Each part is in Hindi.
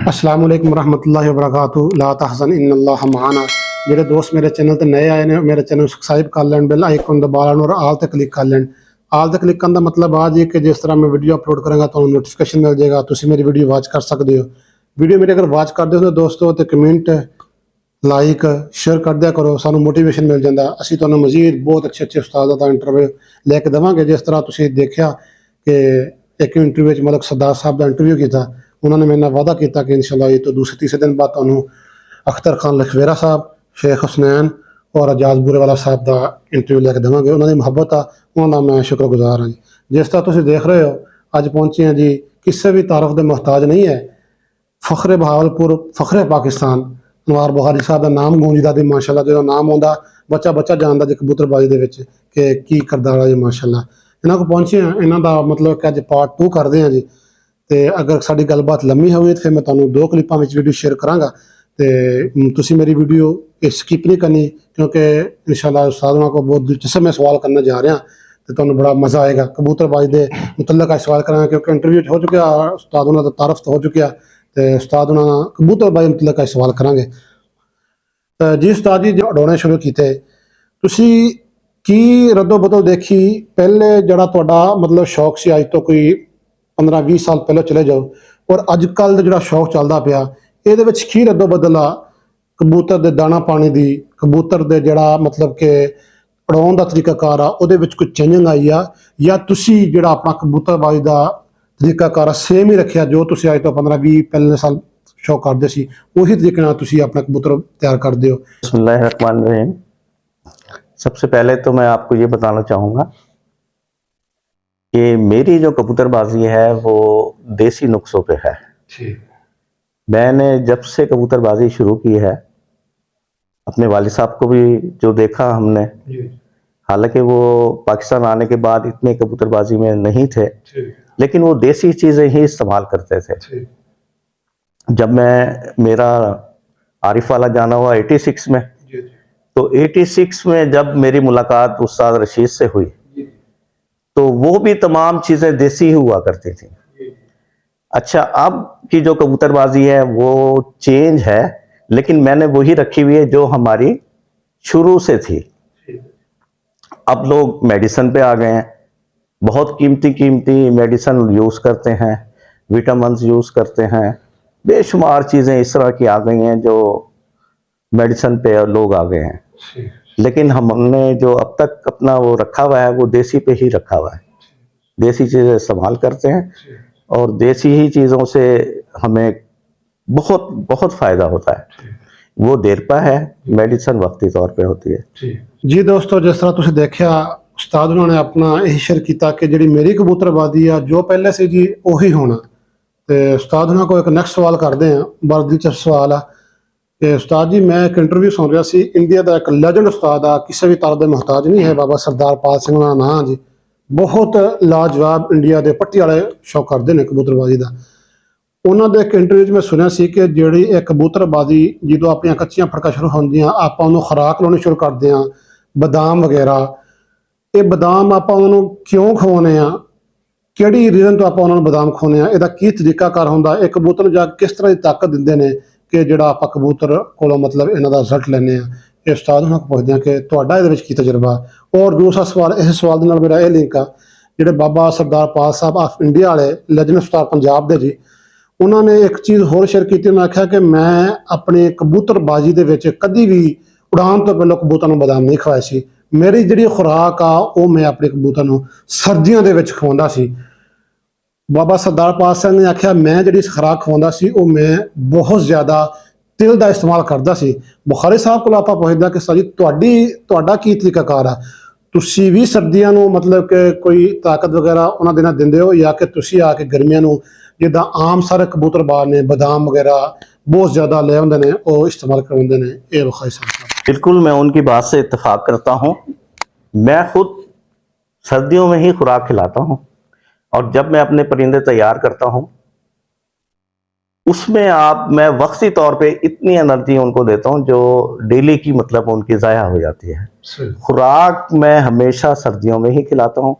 अस्सलाम वालेकुम रहमतुल्लाहि व बरकातुहू। ला तहज़न इन्नल्लाह माना। ਜਿਹੜੇ ਦੋਸਤ ਮੇਰੇ ਚੈਨਲ ਤੇ ਨਏ ਆਏ ਨੇ ਮੇਰੇ ਚੈਨਲ ਨੂੰ ਸਬਸਕ੍ਰਾਈਬ ਕਰ ਲੈਣ, ਬੈਲ ਆਈਕਨ ਦਬਾ ਲੈਣ ਔਰ ਆਲ ਤੇ ਕਲਿੱਕ ਕਰ ਲੈਣ। ਆਲ ਤੇ ਕਲਿੱਕ ਕਰਨ ਦਾ ਮਤਲਬ ਆ ਜੀ ਕਿ ਜਿਸ ਤਰ੍ਹਾਂ ਮੈਂ ਵੀਡੀਓ ਅਪਲੋਡ ਕਰਾਂਗਾ ਤੁਹਾਨੂੰ ਨੋਟੀਫਿਕੇਸ਼ਨ ਮਿਲ ਜਾਏਗਾ, ਤੁਸੀਂ ਮੇਰੀ ਵੀਡੀਓ ਵਾਚ ਕਰ ਸਕਦੇ ਹੋ। ਵੀਡੀਓ ਮੇਰੇ ਅਗਰ ਵਾਚ ਕਰਦੇ ਹੋ ਤਾਂ ਦੋਸਤੋ ਤੇ ਕਮੈਂਟ ਲਾਈਕ ਸ਼ੇਅਰ ਕਰ ਦਿਆ ਕਰੋ, ਸਾਨੂੰ ਮੋਟੀਵੇਸ਼ਨ ਮਿਲ ਜਾਂਦਾ। ਅਸੀਂ ਤੁਹਾਨੂੰ ਮਜ਼ੀਦ ਬਹੁਤ ਅੱਛੇ ਉਸਤਾਦਾਂ ਦਾ ਇੰਟਰਵਿਊ ਲੈ ਕੇ ਦੇਵਾਂਗੇ। ਜਿਸ ਤਰ੍ਹਾਂ ਤੁਸੀਂ ਦੇਖਿਆ ਕਿ ਇੱਕ ਇੰਟਰਵਿਊ 'ਚ ਮਲਕ ਸਰਦਾਰ ਸਾਹਿਬ ਦਾ ਇੰਟਰਵਿਊ ਕੀਤਾ, उन्होंने मेरे नाल वादा किया कि इंशाल्लाह ये तो दूसरे तीसरे दिन बाद तुहानू अख्तर खान लखवेरा साहब, शेख हसनैन और आजाद बूरेवाला साहब का इंटरव्यू लैके देवांगे। उन्होंने मुहब्बत आ, उन्होंने मैं शुक्रगुजार हाँ जी। जिस तरह तुसीं देख रहे हो अज पहुँचे हैं जी, किसी भी तारफ के मुहताज नहीं है। फखरे बहावलपुर, फखरे पाकिस्तान अनवार बुखारी साहब का नाम गूंजदा दी माशाल्लाह। जो नाम आता बच्चा बच्चा जानता जी कबूतरबाजी के कि की करदा जी माशाल्लाह। इन्हों को पहुँचे हैं, इन्हों का मतलब कि अज पार्ट 2 करते हैं जी। तो अगर साड़ी गलबात लम्मी होगी तो फिर मैं तुहानू 2 क्लिपां में वीडियो शेयर कराँगा। तो तुसी मेरी वीडियो स्किप नहीं करनी, क्योंकि इंशाल्लाह उस्ताद को बहुत दिलचस्प मैं सवाल करना जा रहा। तो तुहानू बड़ा मज़ा आएगा। कबूतरबाजी के मुतल्लक सवाल करांगा, क्योंकि इंटरव्यू हो चुका, उस्ताद उन्होंने तारफ तो हो चुका। तो उस्ताद उन्होंने कबूतरबाजी मुतल्लक सवाल करांगे। तो जी उस्ताद जी जो उड़ाने शुरू किए, तुसी की रद्दो बदल देखी? पहले जड़ा तुहाडा मतलब शौक से अज तो कोई 15-20 साल पहले चले जाओ और अजकल का जो शौक चलता पाया, ये की रद्दो बदल आ कबूतर के दाना पाने की, कबूतर के जड़ा मतलब कि उड़ाने का तरीकाकार आ कोई चेंजिंग आई आ, या तुसी जड़ा अपना कबूतरबाजी का तरीकाकार सेम ही रखा जो तुसी अज तो 15-20 पहले साल शौक करते सी, उही तरीके नाल तुसी अपना कबूतर तैयार करते हो? बिस्मिल्लाहिर्रहमानिर्रहीम। सबसे पहले तो मैं आपको ये बताना चाहूँगा कि मेरी जो कबूतरबाजी है वो देसी नुस्खों पे है। मैंने जब से कबूतरबाजी शुरू की है, अपने वालिद साहब को भी जो देखा हमने, हालांकि वो पाकिस्तान आने के बाद इतने कबूतरबाजी में नहीं थे, लेकिन वो देसी चीज़ें ही इस्तेमाल करते थे। जब मेरा आरिफ वाला जाना हुआ 86 में, तो 86 में जब मेरी मुलाकात उस्ताद रशीद से हुई तो वो भी तमाम चीज़ें देसी ही हुआ करती थी। अच्छा, अब की जो कबूतरबाजी है वो चेंज है, लेकिन मैंने वही रखी हुई है जो हमारी शुरू से थी। अब लोग मेडिसिन पे आ गए हैं, बहुत कीमती मेडिसिन यूज़ करते हैं, विटामिन यूज़ करते हैं, बेशुमार चीज़ें इस तरह की आ गई हैं जो मेडिसिन पे लोग आ गए हैं। लेकिन हमने जो अब तक अपना वो रखा हुआ है वो देसी पे ही रखा हुआ है। देसी चीज़ें इस्तेमाल करते हैं और देसी ही चीज़ों से हमें बहुत बहुत फ़ायदा होता है। वो देरपा है, मेडिसिन वक्ती तौर पे होती है। जी दोस्तों, जिस तरह तुसीं देखिया उस्ताद उन्होंने अपना यही शेयर किया कि जी मेरी कबूतरबाजी आ जो पहले से जी उही होना। तो उस्ताद उन्होंने को एक नैक्सट सवाल करते हैं, बड़ा दिलचस्प सवाल आ कि उस्ताद जी मैं एक इंटरव्यू सुन रहा सी, इंडिया का एक लैजेंड उस्ताद आ, किसी भी तरह के मुहताज नहीं है, बाबा सरदार पाल सिंह का नाम जी, बहुत लाजवाब इंडिया के पट्टी वाले शौक करते हैं कबूतरबाजी का। उन्होंने एक इंटरव्यू में सुनिया सी कि जी एक कबूतरबाजी जो अपन कच्चियां फड़का शुरू होंदियां, आप उन्होंने खुराक लानी शुरू करते हैं, बदाम वगैरह। ये बदाम आप क्यों खवाने, किहड़ी रीजन तो आप बदाम खवाने, इसका की तरीकाकार होंदा, एक कबूतर जा किस तरह की ताकत दिंदे ने कि जो आप कबूतर को मतलब इन्हों का रिजल्ट लेने। ये उस्ताद उन्होंने पुछते हैं कि तुहाडा इहदे विच की तजुर्बा। और दूसरा सवाल, इस सवाल के मेरा यह लिंक आ, जो बाबा सरदार पाल साहब ऑफ इंडिया वाले लैजेंड उस्ताद पंजाब के जी, उन्होंने एक चीज़ होर शेयर की। उन्होंने आख्या कि मैं अपने कबूतरबाजी के कभी भी उड़ान तो पहले कबूतर को बदाम नहीं खवाए सी। मेरी जी खुराक आ वो मैं अपने कबूतर को सर्दियों के खवांदा सी। बाबा सरदार पाल सिंह ने आख्या मैं जी खुराक खवांदा सी वो मैं बहुत ज़्यादा तिल का इस्तेमाल करता सी। बुखारी साहब को आप पुछदा कि सर जी तुहाडा की तरीकाकार आ, तुसी भी सर्दियों को मतलब कि कोई ताकत वगैरह उन्होंने दिनों दिंदे हो, या कि तुसी आके गर्मियों को जिदा आम सारे कबूतरबाज ने बदाम वगैरह बहुत ज़्यादा ले आते हैं और इस्तेमाल करवाते हैं? ये बुखारी साहब। बिल्कुल, मैं उनकी बात से इत्तेफाक करता हूँ। मैं खुद सर्दियों में ही खुराक खिलाता हूँ, और जब मैं अपने परिंदे तैयार करता हूँ उसमें मैं वक्ती तौर पे इतनी एनर्जी उनको देता हूँ जो डेली की मतलब उनकी ज़ाया हो जाती है। खुराक मैं हमेशा सर्दियों में ही खिलाता हूँ,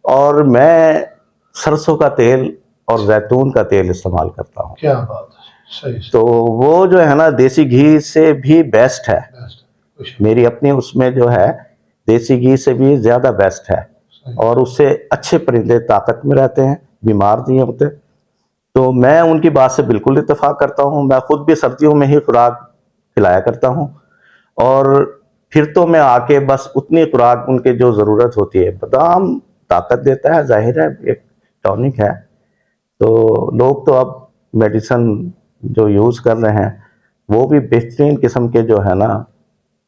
और मैं सरसों का तेल और जैतून का तेल इस्तेमाल करता हूँ। क्या बात है। सही तो वो जो है ना देसी घी से भी बेस्ट है, मेरी अपनी उसमें जो है देसी घी से भी ज्यादा बेस्ट है, और उससे अच्छे परिंदे ताकत में रहते हैं, बीमार नहीं होते। तो मैं उनकी बात से बिल्कुल इत्तेफाक करता हूँ। मैं खुद भी सर्दियों में ही खुराक खिलाया करता हूँ, और फिर तो मैं आके बस उतनी खुराक उनके जो ज़रूरत होती है, बादाम ताकत देता है, जाहिर है एक टॉनिक है, तो लोग तो अब मेडिसिन जो यूज़ कर रहे हैं वो भी बेहतरीन किस्म के जो है ना,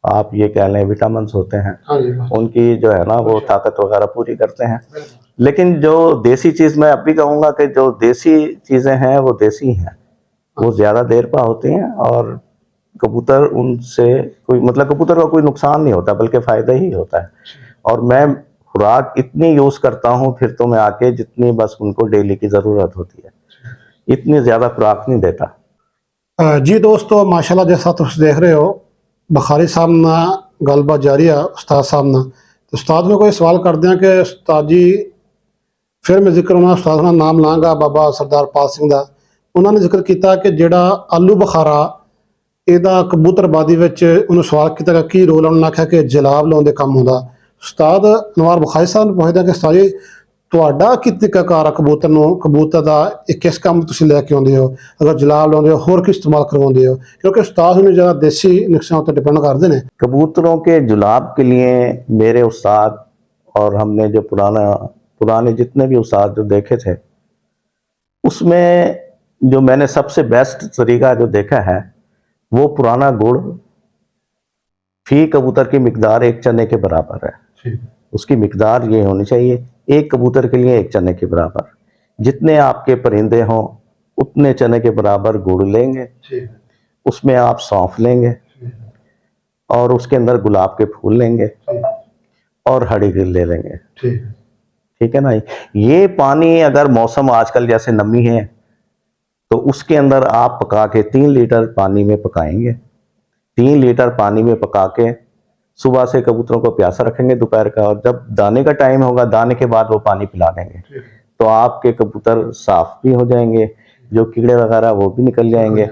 आप ये कह लें विटामिन होते हैं, उनकी जो है ना वो ताकत वगैरह पूरी करते हैं। लेकिन जो देसी चीज़ मैं अब भी कहूँगा कि जो देसी चीज़ें हैं वो देसी हैं, वो ज़्यादा देर पा होती हैं, और कबूतर उनसे कोई मतलब कबूतर का कोई नुकसान नहीं होता बल्कि फ़ायदा ही होता है। और मैं खुराक इतनी यूज़ करता हूँ फिर तो मैं आके जितनी बस उनको डेली की ज़रूरत होती है, इतनी ज़्यादा खुराक नहीं देता। जी दोस्तों, माशाल्लाह जैसा तुम देख रहे हो बखारी साहब ना गलबात जारी है उस्ताद साहब ना। तो उस्ताद ने कोई सवाल कर दिया कि उस्ताद जी फिर मैं जिक्र होना उस्ताद का नाम लाँगा बाबा सरदार पाल सिंह का। उन्होंने जिक्र किया कि ਜਿਹੜਾ ਆਲੂ ਬੁਖਾਰਾ ਇਹਦਾ ਕਬੂਤਰਬਾਦੀ ਵਿੱਚ ਉਹਨੂੰ ਸਵਾਲ ਕੀਤਾ ਕਿ ਕੀ ਰੋਲ ਉਹਨਾਂ ਆਖਿਆ ਕਿ ਜਲਾਬ ਲਾਉਣ ਦੇ ਕੰਮ ਹੁੰਦਾ। ਉਸਤਾਦ ਅਨਵਾਰ ਬੁਖਾਰੀ ਸਾਹਿਬ ਨੂੰ ਪੁੱਛਦਾ ਕਿ ਉਸਤਾਦ ਜੀ ਤੁਹਾਡਾ ਕੀ ਤਰੀਕਾਕਾਰ ਆ ਕਬੂਤਰ ਨੂੰ ਕਬੂਤਰ ਦਾ ਇਹ ਕਿਸ ਕੰਮ ਤੁਸੀਂ ਲੈ ਕੇ ਆਉਂਦੇ ਹੋ, ਅਗਰ ਜਲਾਬ ਲਾਉਂਦੇ ਹੋ ਹੋਰ ਕੀ ਇਸਤੇਮਾਲ ਕਰਵਾਉਂਦੇ ਹੋ, ਕਿਉਂਕਿ ਉਸਤਾਦ ਨੂੰ ਜ਼ਿਆਦਾ ਦੇਸੀ ਨੁਸਖਿਆਂ ਉੱਤੇ ਡਿਪੈਂਡ ਕਰਦੇ ਨੇ। कबूतरों के जुलाब के लिए मेरे उस्ताद और हमने जो पुराने जितने भी उस्ताद जो देखे थे उसमें जो मैंने सबसे बेस्ट तरीका जो देखा है वो पुराना गुड़ फी कबूतर की मिकदार एक चने के बराबर है। उसकी मिकदार ये होनी चाहिए एक कबूतर के लिए एक चने के बराबर, जितने आपके परिंदे हों उतने चने के बराबर गुड़ लेंगे, उसमें आप सौंफ लेंगे और उसके अंदर गुलाब के फूल लेंगे और हरी गिल ले लेंगे। ठीक है ना। ये पानी अगर मौसम आजकल जैसे नमी है तो उसके अंदर आप पका के 3 लीटर पानी में पकाएंगे। 3 लीटर पानी में पका के सुबह से कबूतरों को प्यासा रखेंगे दोपहर का, और जब दाने का टाइम होगा दाने के बाद वो पानी पिला देंगे तो आपके कबूतर साफ भी हो जाएंगे, जो कीड़े वगैरह वो भी निकल जाएंगे,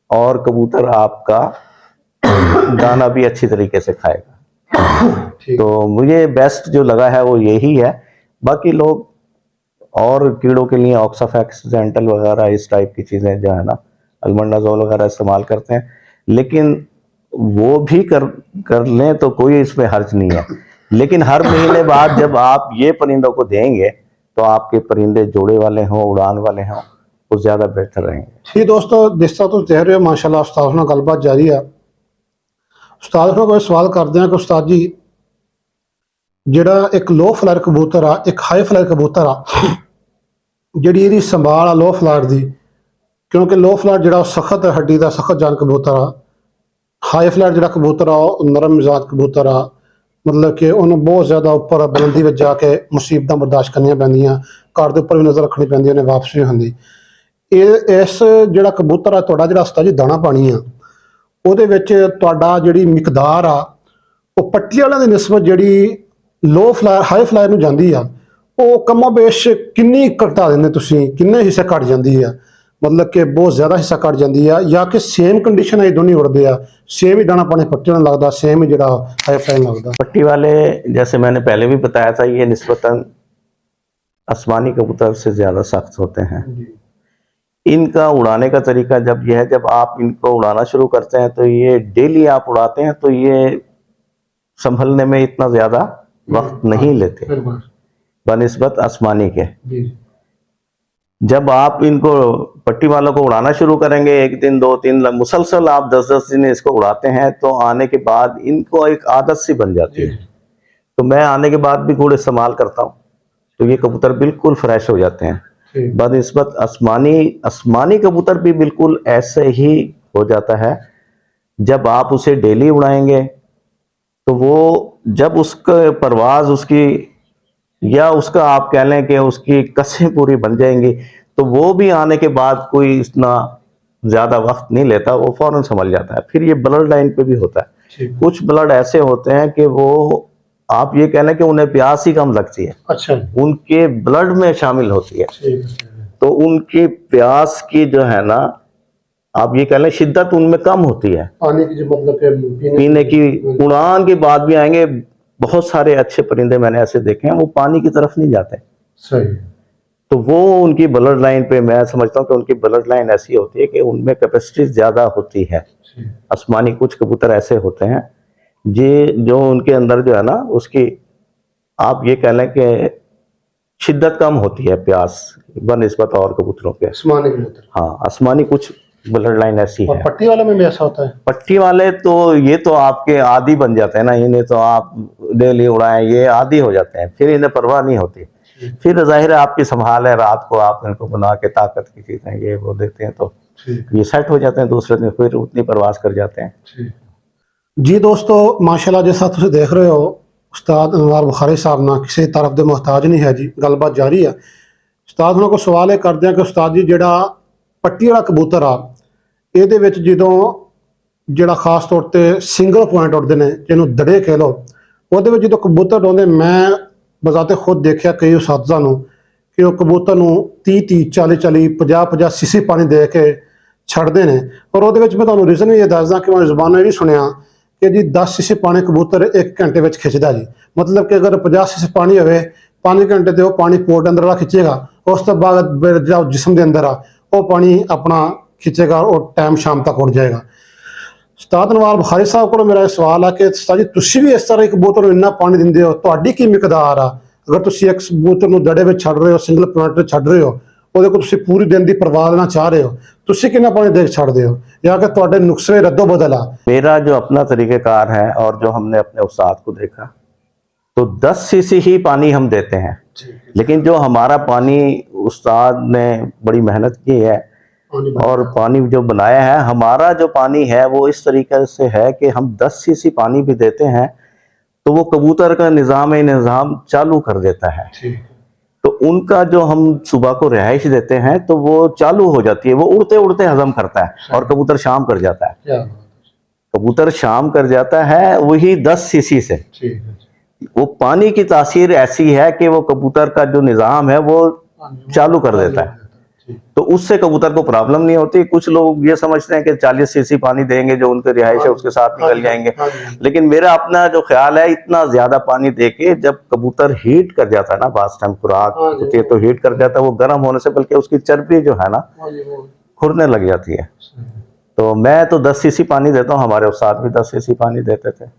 और कबूतर आपका दाना भी अच्छी तरीके से खाएगा। तो मुझे बेस्ट जो लगा है वो यही है। बाकी लोग और कीड़ों के लिए ऑक्साफैक्स जेंटल वगैरह इस टाइप की चीज़ें जो है ना अल्बेंडाजोल वगैरह इस्तेमाल करते हैं, लेकिन वो भी कर लें तो कोई इसमें हर्ज नहीं है। लेकिन हर महीने बाद जब आप ये परिंदों को देंगे तो आपके परिंदे जोड़े वाले हों उड़ान वाले हों वो ज़्यादा बेहतर रहेंगे। ठीक दोस्तों, जिस तरह तुम देख रहे हो माशाल्लाह उस्ताद ਨਾਲ ਗੱਲਬਾਤ ਜਾਰੀ ਆ। ਉਸਤਾਦ ਨੂੰ ਕੋਈ ਸਵਾਲ ਕਰਦੇ ਆ ਕਿ ਉਸਤਾਦ ਜੀ ਜਿਹੜਾ ਇੱਕ ਲੋ ਫਲਾਇਰ ਕਬੂਤਰ ਆ ਇੱਕ ਹਾਈ ਫਲਾਇਰ ਕਬੂਤਰ ਆ, ਜਿਹੜੀ ਇਹਦੀ ਸੰਭਾਲ ਆ ਲੋ ਫਲਾਇਰ ਦੀ, ਕਿਉਂਕਿ ਲੋ ਫਲਾਇਰ ਜਿਹੜਾ ਸਖਤ ਹੱਡੀ ਦਾ ਸਖਤ ਜਾਨ ਕਬੂਤਰ ਆ, ਹਾਈ ਫਲਾਇਰ ਜਿਹੜਾ ਕਬੂਤਰ ਆ ਉਹ ਨਰਮ ਮਿਜ਼ਾਜ ਕਬੂਤਰ ਆ, मतलब कि उन्हें बहुत ज़्यादा उपर बुलंदी में जाके मुसीबत बर्दाश्त करनी पैंदियां, घर के उपर भी नज़र रखनी पैंदी, उन्हें वापस नहीं होंदी। इस जोड़ा कबूतर आ तुहाडा जिहड़ा उस्ताद जी दाना पानी आ उहदे विच तुहाडा जिहड़ी मिकदार आ वो पट्टी वालियां दी निस्बत जिहड़ी लो फ्लायर हाई फ्लायर नूं जांदी आ वो कमो बेश किन्नी घटा दिंदे तुसीं, किन्ने हिस्से घट जांदी आ, मतलब कि बहुत ज़्यादा हिस्सा घट जाती है या कि सेम कंडीशन है दोनों उड़ते हैं, सेम ही दाना पानी पट्टी वाला लगता, सेम ही जो हाई फ्लाइंग लगता। पट्टी वाले जैसे मैंने पहले भी बताया था ये निस्बतन आसमानी कबूतर से ज़्यादा सख्त होते हैं। इनका उड़ाने का तरीका जब यह है जब आप इनको उड़ाना शुरू करते हैं तो ये डेली आप उड़ाते हैं तो ये संभलने में इतना ज़्यादा वक्त नहीं लेते बनिस्बत आसमानी के। जब आप इनको पट्टी वालों को उड़ाना शुरू करेंगे एक दिन 2-3 मुसलसल आप 10-10 दिन इसको उड़ाते हैं तो आने के बाद इनको एक आदत सी बन जाती है। तो मैं आने के बाद भी गुड़ इस्तेमाल करता हूँ तो ये कबूतर बिल्कुल फ्रेश हो जाते हैं। बनिस्बत आसमानी कबूतर भी बिल्कुल ऐसे ही हो जाता है। जब आप उसे डेली उड़ाएंगे तो वो जब उसका परवाज उसकी या उसका आप कह लें कि उसकी कसें पूरी बन जाएंगी तो वो भी आने के बाद कोई इतना ज़्यादा वक्त नहीं लेता, वो फौरन संभल जाता है। फिर ये ब्लड लाइन पे भी होता है। कुछ ब्लड ऐसे होते हैं कि वो आप ये कह लें कि उन्हें प्यास ही कम लगती है, अच्छा, उनके ब्लड में शामिल होती है तो उनकी प्यास की जो है ना आप ये कह लें शिद्दत उनमें कम होती है। पानी की जो मतलब कि पीने की उड़ान के बाद भी आएंगे। बहुत सारे अच्छे परिंदे मैंने ऐसे देखे हैं, वो पानी की तरफ नहीं जाते। सही। तो वो उनकी ब्लड लाइन पे मैं समझता हूँ कि उनकी ब्लड लाइन ऐसी होती है कि उनमें कैपेसिटी ज्यादा होती है। आसमानी कुछ कबूतर ऐसे होते हैं जो उनके अंदर जो है ना, उसकी आप ये कह लें कि शिद्दत कम होती है प्यास बनिस्बत और कबूतरों के। आसमानी कबूतर। हाँ, आसमानी कुछ ब्लड लाइन ऐसी और है। पट्टी वाले में भी ऐसा होता है? पट्टी वाले तो ये तो आपके आदी बन जाते हैं ना, इन्हें तो आप डेली उड़ाएं, ये आदी हो जाते हैं, फिर इन्हें परवाह नहीं होती। फिर जाहिर है आपकी संभाल है, रात को आप इनको बना के ताकत की चीजें ये वो देते हैं तो ये सेट हो जाते हैं, दूसरे दिन फिर उतनी परवास कर जाते हैं। जी दोस्तों, माशाल्लाह जैसा तुम देख रहे हो, उस्ताद अनवार बुखारी साहब ना किसी तरफ दे मोहताज नहीं है जी। गलबात जारी है। उस्ताद उन्होंने को सवाल कर दिया कि उस्ताद जी ਜਿਹੜਾ पट्टी वाला कबूतर आ ਇਹਦੇ ਵਿੱਚ ਜਦੋਂ ਜਿਹੜਾ ਖਾਸ ਤੌਰ ਤੇ ਸਿੰਗਲ ਪੁਆਇੰਟ ਉੱਡਦੇ ਨੇ ਜਿਹਨੂੰ ਦੜੇ ਕਹਿ ਲਓ, ਉਹਦੇ ਵਿੱਚ ਜਦੋਂ ਕਬੂਤਰ ਉੱਡਦੇ, ਮੈਂ ਬਜ਼ਾਤੇ ਖੁਦ ਦੇਖਿਆ ਕਈ ਉਸਤਾਦਾਂ ਨੂੰ ਕਿ ਉਹ ਕਬੂਤਰ ਨੂੰ 30 40 50 ਸੀਸੀ ਪਾਣੀ ਦੇ ਕੇ ਛੱਡਦੇ ਨੇ। ਪਰ ਉਹਦੇ ਵਿੱਚ ਮੈਂ ਤੁਹਾਨੂੰ ਰੀਜ਼ਨ ਵੀ ਇਹ ਦੱਸਦਾ ਕਿ ਮੈਂ ਜ਼ੁਬਾਨਾਂ ਇਹ ਵੀ ਸੁਣਿਆ ਕਿ ਜੀ 10 ਸੀਸੀ ਪਾਣੀ ਕਬੂਤਰ 1 ਘੰਟੇ ਵਿੱਚ ਖਿੱਚਦਾ ਜੀ। ਮਤਲਬ ਕਿ ਅਗਰ 50 ਸੀਸੀ ਪਾਣੀ ਹੋਵੇ 5 ਘੰਟੇ ਤੇ ਉਹ ਪਾਣੀ ਪੋਰਟ ਅੰਦਰ ਵਾਲਾ ਖਿੱਚੇਗਾ, ਉਸ ਤੋਂ ਬਾਅਦ ਜਿਹੜਾ ਜਿਸਮ ਦੇ ਅੰਦਰ ਆ ਉਹ ਪਾਣੀ ਆਪਣਾ खिंचेगा और टाइम शाम तक उड़ जाएगा। उस्ताद अनवार बुखारी साहब को मेरा सवाल है कि उस्ताद जी तुसी भी इस तरह एक कबूतर ਨੂੰ ਇੰਨਾ ਪਾਣੀ ਦਿੰਦੇ ਹੋ, ਤੁਹਾਡੀ ਕੀ ਮਿਕਦਾਰ ਆ? ਅਗਰ ਤੁਸੀਂ ਇੱਕ ਕਬੂਤਰ ਨੂੰ ਦੜੇ ਵਿੱਚ ਛੱਡ ਰਹੇ ਹੋ, ਸਿੰਗਲ ਪੁਆਇੰਟ ਤੇ ਛੱਡ ਰਹੇ ਹੋ, ਉਹਦੇ ਕੋਲ ਤੁਸੀਂ ਪੂਰੀ ਦਿਨ ਦੀ ਪਰਵਾਹ ਲੈਣਾ ਚਾਹ ਰਹੇ ਹੋ, ਤੁਸੀਂ ਕਿੰਨਾ ਪਾਣੀ ਦੇ ਕੇ ਛੱਡਦੇ ਹੋ ਜਾਂ कि ਤੁਹਾਡੇ नुस्खे रद्दो बदल आ? मेरा जो अपना तरीक़ेकार है और जो हमने अपने उस्ताद को देखा तो 10 सीसी ही पानी हम देते हैं, लेकिन जो हमारा पानी उस्ताद ने बड़ी मेहनत की है और पानी जो बनाया है, हमारा जो पानी है वो इस तरीके से है कि हम 10 सीसी पानी भी देते हैं तो वो कबूतर का निज़ाम चालू कर देता है। तो उनका जो हम सुबह को रिहाइश देते हैं तो वो चालू हो जाती है, वो उड़ते उड़ते हजम करता है और कबूतर शाम कर जाता है। कबूतर शाम कर जाता है वही 10 सीसी से। वो पानी की तासीर ऐसी है कि वो कबूतर का जो निज़ाम है वो चालू कर देता है, तो उससे कबूतर को प्रॉब्लम नहीं होती। कुछ लोग ये समझते हैं कि 40 सीसी पानी देंगे जो उनके रिहाइश है उसके साथ निकल जाएंगे, लेकिन मेरा अपना जो ख्याल है इतना ज्यादा पानी देके जब कबूतर हीट कर जाता है ना, बास टाइम खुराक होती है तो हीट कर जाता है, वो गर्म होने से बल्कि उसकी चर्बी जो है ना खुरने लग जाती है। तो मैं तो 10 सीसी पानी देता हूँ, हमारे उस्ताद भी 10 सीसी पानी देते थे।